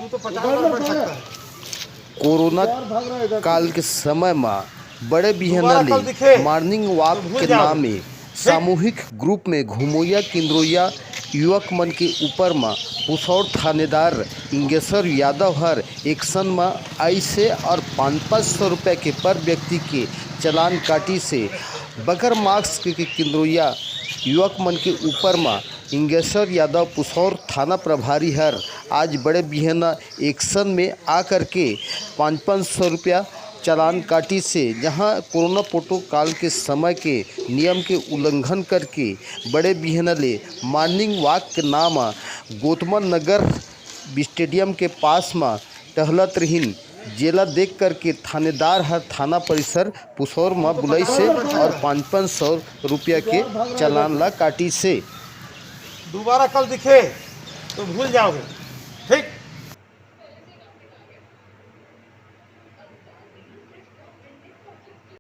तू तो 50 पर सकता है। कोरोना काल के समय में बड़े बिहना दोबारा कल ले दिखे मॉर्निंग वॉक तो भूल के जाओगे। नाम में सामूहिक ग्रुप में घुमोया किंद्रोया युवक मन के ऊपर में पुसौर थानेदार इंगेश्वर यादव हर एक्शन में ऐसे और 500 रुपये के पर व्यक्ति के चालान काटी से बगर मार्क्स के किंद्रोया युवक मन के ऊपर में इंगेश्वर यादव पुसौर थाना प्रभारी हर आज बड़े बिहना एक्शन में आकर के 500 रुपया चालान काटी से जहां कोरोना प्रोटोकॉल के समय के नियम के उल्लंघन करके बड़े बिहना ले मॉर्निंग वॉक के नाम गौतम नगर स्टेडियम के पास में टहलत रहीन जेला देख करके थानेदार हर थाना परिसर पुसौर में बुलाई से और 500 रुपया के चालान ला काटी से। दोबारा कल दिखे तो भूल जाओगे।